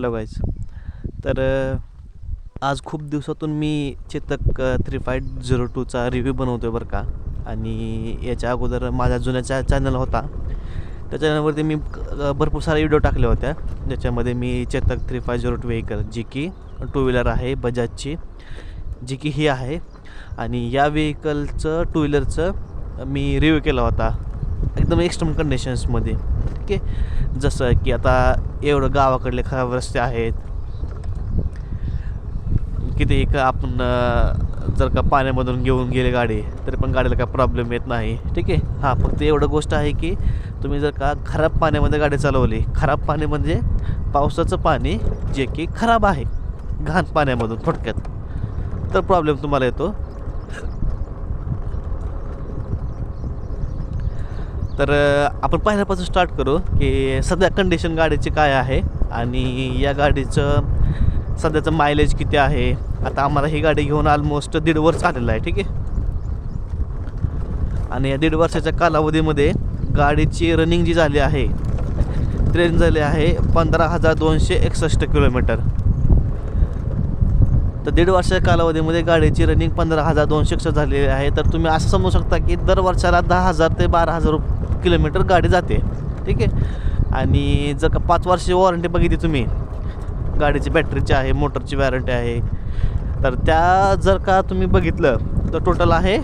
Hello guys. तर आज खूप दिवसातून मी चेतक 3502चा रिव्ह्यू बनवतो आहे बरं का. आणि याच्या अगोदर माझ्या जुन्या चॅनल होता, त्या चॅनलवरती मी भरपूर सारे व्हिडिओ टाकल्या होत्या, ज्याच्यामध्ये मी चेतक 3502 व्हेकल जी की टू व्हीलर आहे बजाजची, जी की ही आहे. आणि या व्हेकलचं टू व्हीलरचं मी रिव्ह्यू केला होता एकदम एक्स्ट्रीम कंडिशन्समध्ये. ठीक आहे, जसं की आता एवढं गावाकडले खराब रस्ते आहेत, किती का आपण जर का पाण्यामधून घेऊन गेले गाडी तरी पण गाडीला काय प्रॉब्लेम येत नाही. ठीक आहे, हां, फक्त एवढं गोष्ट आहे की तुम्ही जर का खराब पाण्यामध्ये गाडी चालवली, खराब पाणी म्हणजे पावसाचं पाणी जे की खराब आहे, घाण पाण्यामधून थोडक्यात, तर प्रॉब्लेम तुम्हाला येतो. तर आपण पहिल्यापासून स्टार्ट करू की सध्या कंडिशन गाडीची काय आहे आणि या गाडीचं सध्याचं मायलेज किती आहे. आता आम्हाला ही गाडी घेऊन ऑलमोस्ट 1.5 वर्ष आलेलं आहे. ठीक आहे, आणि या 1.5 वर्षाच्या कालावधीमध्ये गाडीची रनिंग जी झाली आहे, ट्रेन झाली आहे 15,261 किलोमीटर. तर 1.5 वर्षाच्या कालावधीमध्ये गाडीची रनिंग 15,261 झालेली आहे. तर तुम्ही असं समजू शकता की दर वर्षाला 10,000 ते 12,000 किलोमीटर गाडी जाते. ठीक आहे, आणि जर का 5 वर्षाची वॉरंटी बघितली तुम्ही, गाडीची बॅटरीची आहे, मोटरची वॉरंटी आहे, तर त्या जर का तुम्ही बघितलं तर टोटल आहे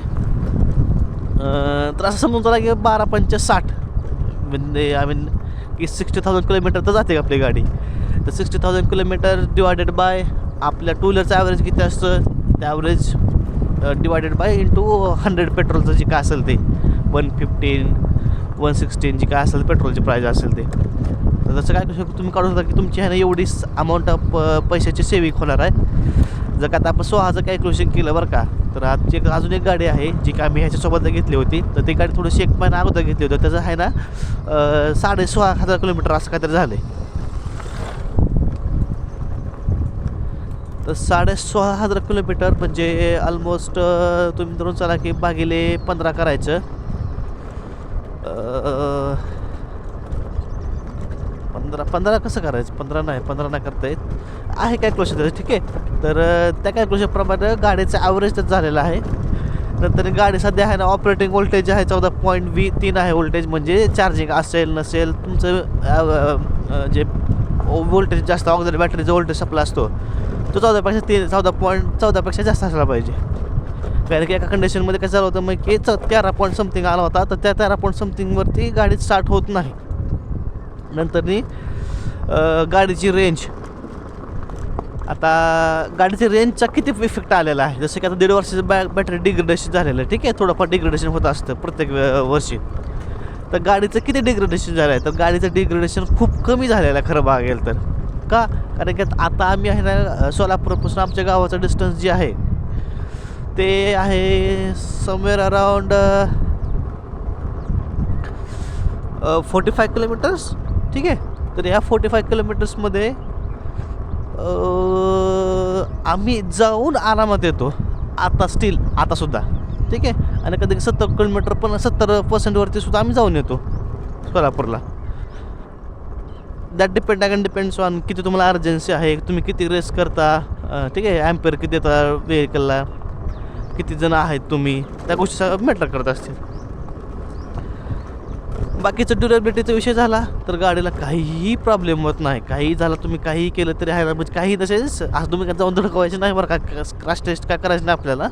तर असं समजून चला की 12,560 म्हणजे की 60,000 किलोमीटर तर जाते आपली गाडी. तर 60,000 किलोमीटर डिवायडेड बाय आपल्या टू व्हीलरचं ॲव्हरेज किती असतं, ते ॲव्हरेज डिवायडेड बाय इंटू 100 पेट्रोलचं जे काय असेल ते 115 116 जी काय असेल पेट्रोलची प्राईज असेल ते. तर तसं काय करू शकतो तुम्ही, काढू शकता की तुमची आहे ना एवढी अमाऊंट ऑफ पैशाची सेविंग होणार आहे. जर का आता आपण 6,000 कॅल्क्युलेशन केलं बरं का, तर आजची अजून एक गाडी आहे जी की आम्ही ह्याच्यासोबत घेतली होती. तर ती गाडी थोडीशी 1 महिना अगोदर घेतली होती, त्याचं आहे ना 16,500 किलोमीटर असं काहीतरी झालं आहे. तर 16,500 किलोमीटर म्हणजे ऑलमोस्ट तुम्ही धरून चला की भागिले 15 करायचं. 15 कसं करायचं, 15 नाही करता येत, आहे कॅल्क्युलेशन त्याचं. ठीक आहे, तर त्या कॅल्क्युलेशनप्रमाणे गाडीचं ॲव्हरेज तर झालेलं आहे. नंतर गाडी सध्या आहे ना ऑपरेटिंग व्होल्टेज आहे 14.3 आहे व्होल्टेज, म्हणजे चार्जिंग असेल नसेल तुमचं जे व्होल्टेज जास्त ऑक्झिलरी बॅटरीचा व्होल्टेज सप्लाय असतो तो 14.14 जास्त असला पाहिजे. कारण की एका कंडिशनमध्ये काय झालं होतं मग की 13 पॉईंट समथिंग आला होता, तर त्या 13 पॉईंट समथिंगवरती गाडी स्टार्ट होत नाही. नंतरनी गाडीची रेंज, आता गाडीच्या रेंजचा किती इफेक्ट आलेला आहे, जसं की आता 1.5 वर्षाचं बॅटरी डिग्रेडेशन झालेलं आहे. ठीक आहे, थोडंफार डिग्रेडेशन होत असतं प्रत्येक वर्षी. तर गाडीचं किती डिग्रेडेशन झालं आहे, तर गाडीचं डिग्रेडेशन खूप कमी झालेलं आहे खरं बघायला तर. का, कारण की आता आम्ही आहे ना सोलापूरपासून आमच्या गावाचं डिस्टन्स जे आहे ते आहे समवेअर अराउंड 45 किलोमीटर्स. ठीक आहे, तर ह्या 45 किलोमीटर्समध्ये आम्ही जाऊन आरामात येतो आतासुद्धा. ठीक आहे, आणि कधी 70 किलोमीटर पण 70% सुद्धा आम्ही जाऊन येतो सोलापूरला. दॅट डिपेंड्स ऑन किती तुम्हाला अर्जन्सी आहे, तुम्ही किती रेस करता. ठीक आहे, ॲम्पेअर किती देता व्हेकलला, किती जण आहेत तुम्ही, त्या गोष्टी मॅटर करत असतील. बाकीचं ड्युरेबिलिटीचा विषय झाला तर गाडीला काहीही प्रॉब्लेम होत नाही. काही झालं, तुम्ही काहीही केलं तरी आहे ना, म्हणजे काही तसेच आज तुम्ही जाऊन धडकवायचे नाही बरं का, क्रॅश टेस्ट काय करायचं नाही आपल्याला,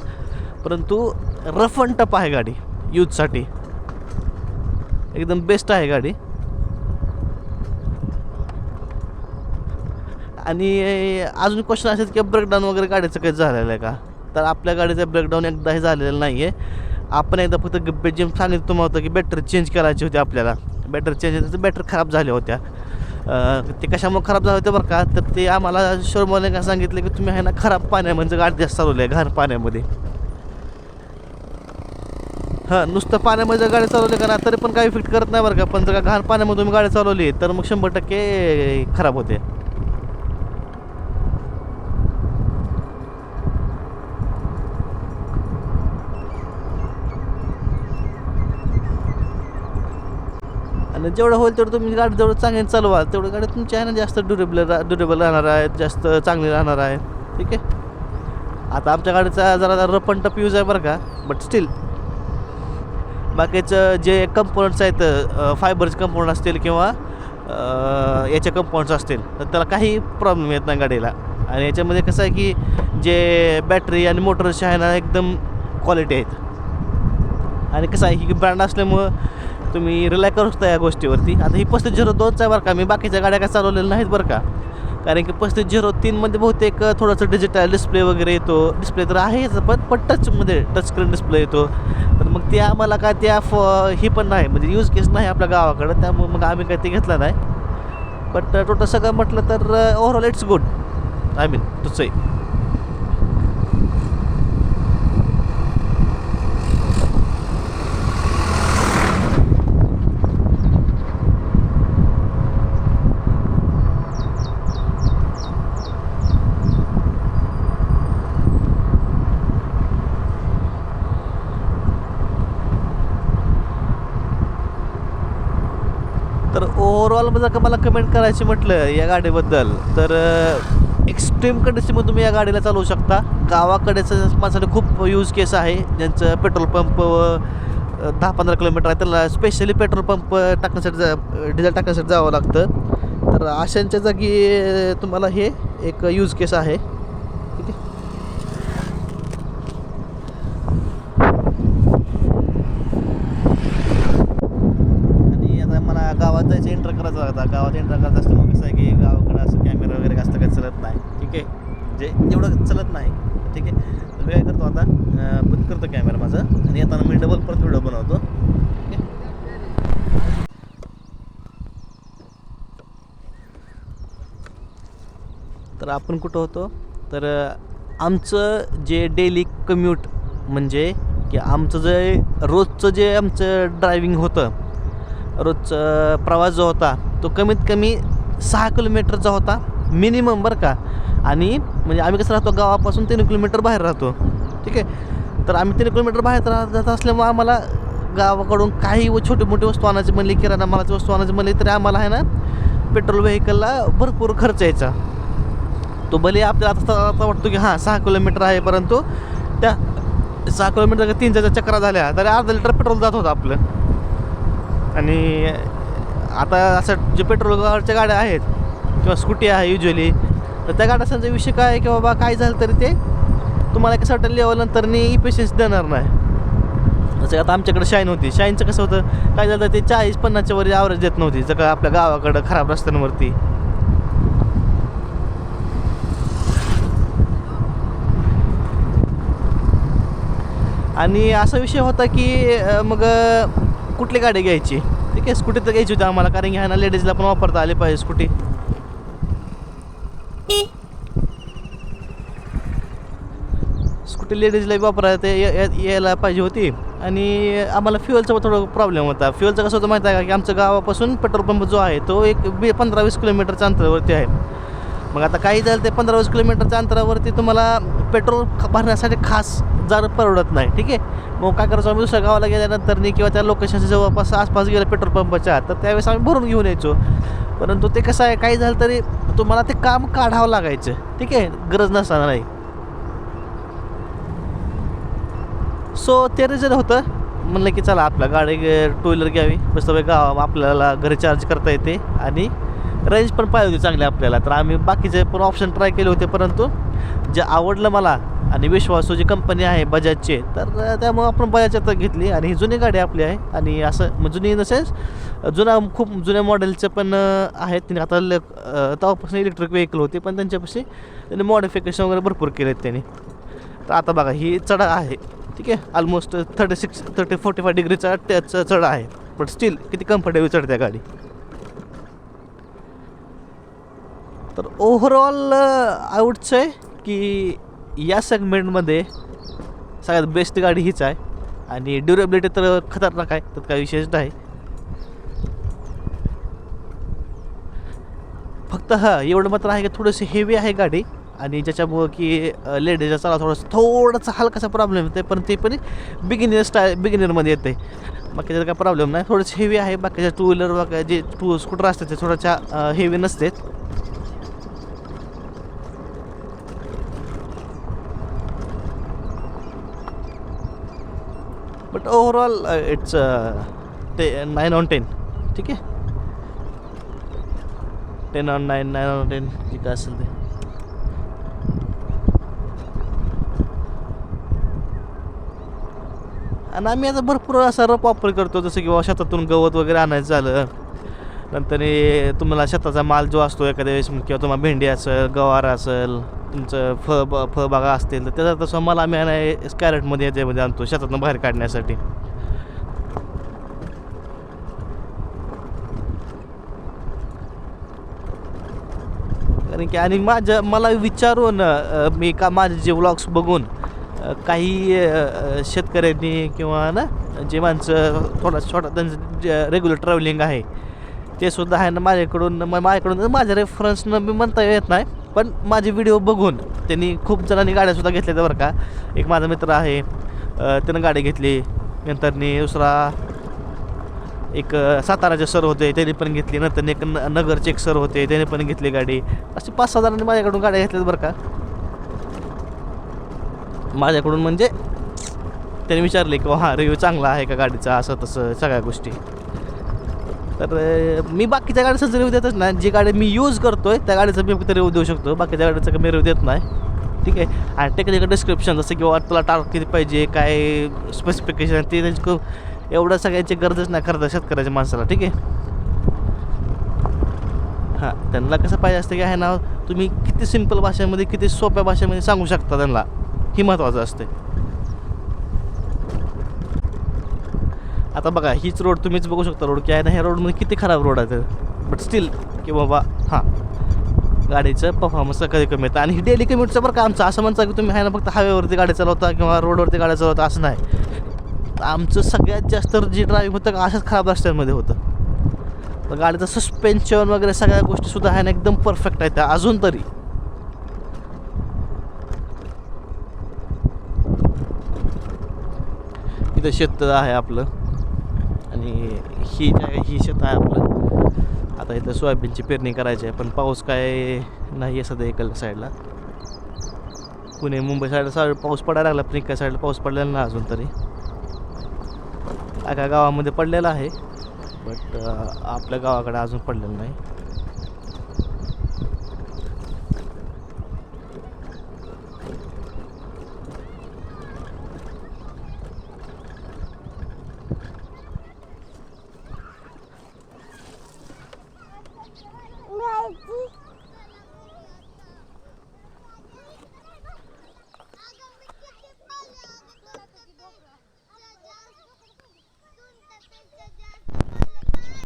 परंतु रफ अँड टफ आहे गाडी यूजसाठी, एकदम बेस्ट आहे गाडी. आणि अजून क्वेश्चन असेल की ब्रेकडाऊन वगैरे गाडीचं काही झालेलं आहे का, तर आपल्या गाडीचं ब्रेकडाऊन एकदाही झालेलं नाही आहे. आपण एकदा फक्त जे सांगितलं तुम्हाला होतं की बॅटरी चेंज करायची होती आपल्याला, बॅटरी चेंज बॅटरी खराब झाल्या होत्या. ते कशामुळे खराब झाल्या होत्या बरं का, तर ते आम्हाला शोरूमवाल्याने काय सांगितलं की तुम्ही आहे ना खराब पाण्यामध्ये गाडी जास्त चालवली आहे, घाण पाण्यामध्ये. हां, नुसतं पाण्यामध्ये गाडी चालवली का ना तरी पण काही इफेक्ट करत नाही बरं का, पण जर का घाण पाण्यामध्ये तुम्ही गाडी चालवली तर मग 100% खराब होते. आणि जेवढं होईल तेवढं तुम्ही गाडी जेवढं चांगली चालवाल तेवढं गाडी तुमची आहे ना जास्त ड्युरेबल राहणार आहे, जास्त चांगली राहणार आहे. ठीक आहे. आता आमच्या गाडीचा जरा रफ अँड टफ यूज आहे बरं का, बट स्टील बाकीचं जे कंपोनंट्स आहेत, फायबरचे कंपोनंट असतील किंवा याचे कंपाऊंड्स असतील तर त्याला काही प्रॉब्लेम येत नाही गाडीला. आणि याच्यामध्ये कसं आहे की जे बॅटरी आणि मोटर्सचे आहे ना एकदम क्वालिटी आहेत. आणि कसं आहे ही ब्रँड असल्यामुळं तुम्ही रिलाय करू शकता या गोष्टीवरती. आता ही 3502चा आहे बरं का, मी बाकीच्या गाड्या काय चालवलेल्या नाहीत बरं का, कारण की 3503मध्ये बहुतेक थोडंसं डिजिटल डिस्प्ले वगैरे येतो. डिस्प्ले तर आहेच पण टचमध्ये टच स्क्रीन डिस्प्ले येतो. तर मग ते आम्हाला काय त्या ही पण नाही म्हणजे यूज केस नाही आपल्या गावाकडं, त्यामुळे मग आम्ही काय ते घेतला नाही. बट टोटल सगळं म्हटलं तर overall it's good. I mean to say. तर ओव्हरऑल जर का मला कमेंट करायची म्हटलं या गाडीबद्दल तर एक्स्ट्रीम कंडिशनमध्ये तुम्ही या गाडीला चालवू शकता. गावाकडेचं माझ्यासाठी खूप यूज केस आहे ज्यांचं पेट्रोल पंप 10-15 किलोमीटर आहे, त्याला स्पेशली पेट्रोल पंप टाकण्यासाठी डिझेल टाकण्यासाठी जावं लागतं. तर अशांच्या जागी तुम्हाला हे एक यूज केस आहे. ठीक आहे. आणि आता मला गावात जायचं एंटर करायचं होता. गावात एंटर करायचं असल्यामुळे कसं आहे की गावाकडे असं कॅमेरा वगैरे असं काही चलत नाही. ठीक आहे. म्हणजे एवढं चलत नाही. ठीक आहे. तर मी काय करतो आता बंद करतो कॅमेरा माझा आणि येताना मी डबल परत व्हिडिओ बनवतो. ठीक आहे. तर आपण कुठं होतो तर आमचं जे डेली कम्यूट म्हणजे की आमचं जे रोजचं जे आमचं ड्रायव्हिंग होतं, रोजचा प्रवास जो होता तो कमीत कमी 6 किलोमीटरचा होता मिनिमम बरं का. आणि म्हणजे आम्ही कसं राहतो गावापासून 3 किलोमीटर बाहेर राहतो. ठीक आहे. तर आम्ही 3 किलोमीटर बाहेर जात असल्यामुळे आम्हाला गावाकडून काही छोटी मोठी वस्तू आणायची म्हणली, किराणा मालाची वस्तू आणायची म्हणली तरी आम्हाला आहे ना पेट्रोल व्हेकलला भरपूर खर्च यायचा. तो भले आपल्याला आता वाटतो की हां 6 किलोमीटर आहे, परंतु त्या 6 किलोमीटर 3 चक्रा झाल्या तरी अर्धा लिटर पेट्रोल जात होतं आपलं. आणि आता असं जे पेट्रोलच्या गाड्या आहेत किंवा स्कूटी आहे युजली, तर त्या गाड्यांचा विषय काय आहे की बाबा काय झालं तरी ते तुम्हाला एका सर्टन लेवलनंतर इफिशियन्सी देणार नाही. जसं आता आमच्याकडे शाईन होती. शाईनचं कसं होतं काय झालं ते 40-50च्या वर ॲव्हरेज देत नव्हती जर का आपल्या गावाकडं खराब रस्त्यांवरती. आणि असा विषय होता की मग कुठली गाडी घ्यायची. ठीक आहे. स्कूटी तर घ्यायची होती आम्हाला, कारण की ह्या ना लेडीजला पण वापरता आली पाहिजे स्कूटी. स्कूटी लेडीजला वापरायला यायला पाहिजे होती. आणि आम्हाला फ्युअलचा थोडा प्रॉब्लेम होता. फ्युअलचं कसं होतं माहिती आहे का की आमच्या गावापासून पेट्रोल पंप जो आहे तो एक 15-20 किलोमीटरच्या अंतरावरती आहे. मग आता काही झालं ते 15-20 किलोमीटरच्या अंतरावरती तुम्हाला पेट्रोल भरण्यासाठी खास जाणं परवडत नाही. ठीक आहे. मग काय करायचो आम्ही दुसऱ्या गावाला गेल्यानंतर किंवा त्या लोकेशनच्या जवळपास आसपास गेलं पेट्रोल पंपाच्या तर त्यावेळेस आम्ही भरून घेऊन यायचो. परंतु ते कसं आहे काही झालं तरी तुम्हाला ते काम काढावं लागायचं. ठीक आहे. गरज नसताना नाही. सो ते रिझन होतं. म्हणलं की चला आपल्या गाडी 2 व्हीलर घ्यावी, मस्त गाव आपल्याला घरी चार्ज करता येते आणि रेंज पण पाहिजे होती चांगली आपल्याला. तर आम्ही बाकीचे पण ऑप्शन ट्राय केले होते, परंतु जे आवडलं मला आणि विश्वासू जी कंपनी आहे बजाजची, तर त्यामुळं आपण बजाजच्या घेतली. आणि ही जुनी गाडी आपली आहे. आणि असं जुनी इन द सेन्स खूप जुन्या मॉडेलचं पण आहेत. तिने आता तेव्हापासून इलेक्ट्रिक व्हेकल होती पण त्यांच्यापाशी त्यांनी मॉडिफिकेशन वगैरे भरपूर केले आहेत त्यांनी. तर आता बघा ही चढा आहे. ठीक आहे. ऑलमोस्ट 30-45 डिग्रीचा चढा आहे, बट स्टील किती कम्फर्टेबल चढते गाडी. तर ओव्हरऑल आय वुड से की या सेगमेंटमध्ये सगळ्यात बेस्ट गाडी हीच आहे. आणि ड्युरेबिलिटी तर खतरनाक आहे, त्यात काही विशेष नाही. फक्त हां एवढं मात्र आहे की थोडंसं हेवी आहे गाडी आणि ज्याच्यामुळं की लेडीजचा चला थोडासा हलकासा प्रॉब्लेम येते, पण ते पण बिगिनरमध्ये येते. बाकीचा काय प्रॉब्लेम नाही. थोडंसं हेवी आहे. बाकीच्या टू व्हीलर वगैरे जे स्कूटर असतात ते थोड्याशा हेवी नसतात. बट ओव्हरऑल इट्स ते 9/10. ठीक आहे, 10/9, 9/10 जे काय असेल ते. आणि आम्ही आता भरपूर असा रफ वापर करतो, जसं की बाबा शेतातून गवत वगैरे आणायचं झालं, नंतर तुम्हाला शेताचा माल जो असतो एखाद्या वेळेस किंवा तुम्हाला भेंडी असेल, गवार असेल, तुमचं फळबागा असतील, तर त्याचा तसा माल आम्ही कॅरेटमध्ये याच्यामध्ये आणतो शेतातून बाहेर काढण्यासाठी. कारण की आणि मला विचारून मी का माझे जे व्लॉग्स बघून काही शेतकऱ्यांनी किंवा ना जे माणसं थोडा छोटा त्यांचं जे रेग्युलर ट्रॅव्हलिंग आहे ते सुद्धा आहे ना माझ्याकडून माझ्या रेफरन्सनं मी म्हणता येत नाही, पण माझे व्हिडिओ बघून त्यांनी खूप जणांनी गाड्यासुद्धा घेतल्या बरं का. एक माझा मित्र आहे, त्यानं गाडी घेतली. नंतरनी दुसरा एक साताराचे सर होते, त्यांनी पण घेतली. नंतर एक नगरचे एक सर होते, त्यांनी पण घेतली गाडी. अशी 5-6 जणांनी माझ्याकडून गाड्या घेतल्यात बरं का. माझ्याकडून म्हणजे त्यांनी विचारले की हां रिव्ह्यू चांगला आहे का गाडीचा, असं तसं सगळ्या गोष्टी. तर मी बाकीच्या गाडीचा रिव्ह्यू देतच नाही. जी गाडी मी यूज करतो आहे त्या गाडीचा मी फक्त रिव्ह्यू देऊ शकतो, बाकीच्या गाडीचा मी रिव्ह्यू देत नाही. ठीक आहे. आणि टेक्निकल डिस्क्रिप्शन जसं की तुला टार्क किती पाहिजे, काय स्पेसिफिकेशन ते त्यांची एवढं सगळ्यांची गरजच नाही खरं तर शेतकऱ्याच्या माणसाला. ठीक आहे. हां, त्यांना कसं पाहिजे असतं की आहे ना, तुम्ही किती सिम्पल भाषेमध्ये किती सोप्या भाषेमध्ये सांगू शकता त्यांना, ही महत्त्वाचं असते. आता बघा हीच रोड तुम्हीच बघू शकता रोड की आहे ना, ह्या रोडमध्ये किती खराब रोड आहे. बट स्टील की बाबा हां गाडीचं परफॉर्मन्स कधी कमी येतं. आणि ही डेली कम्युटचं बरं का आमचं. असं म्हणता की तुम्ही आहे ना फक्त हायवेवरती गाडी चालवता किंवा रोडवरती गाडी चालवता, असं नाही. आमचं सगळ्यात जास्त जे ड्राईव्ह होतं का अशाच खराब रस्त्यांमध्ये होतं. तर गाडीचं सस्पेन्शन वगैरे सगळ्या गोष्टीसुद्धा आहे ना एकदम परफेक्ट आहेत त्या अजून तरी. इथं शेत आहे आपलं आणि ही शेत आहे आपलं. आता इथं सोयाबीनची पेरणी करायची आहे, पण पाऊस काय नाही आहे सध्या इकडल्या साईडला. पुणे मुंबई साईडला पाऊस पडायला लागला, पण इकडल्या साईडला पाऊस पडलेला नाही अजून तरी. एका गावामध्ये पडलेला आहे, बट आपल्या गावाकडे अजून पडलेलं नाही.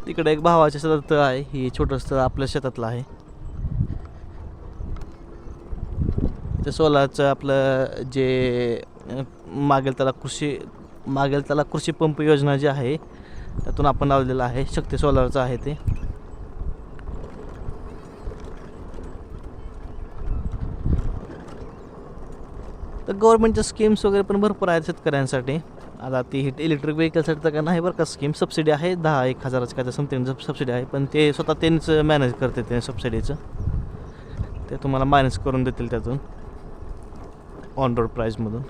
तिकडे एक भावाच्या शेतात आहे, ही छोटंसं आपल्या शेतातलं आहे. ते सोलारचं आपलं जे मागेल त्याला कृषी पंप योजना जी आहे त्यातून आपण लावलेलं आहे. शक्ती सोलारचं आहे ते. तर गव्हर्नमेंटच्या स्कीम्स वगैरे पण भरपूर आहेत शेतकऱ्यांसाठी. आता ती इलेक्ट्रिक व्हेकलसाठी तर काय नाही बरं का स्कीम. सबसिडी आहे 10-1,000चं काय तर समथिंग सबसिडी आहे, पण ते स्वतः त्यांनीच मॅनेज करते ते सबसिडीचं. ते तुम्हाला मायनस करून देतील त्यातून ऑन रोड प्राईजमधून.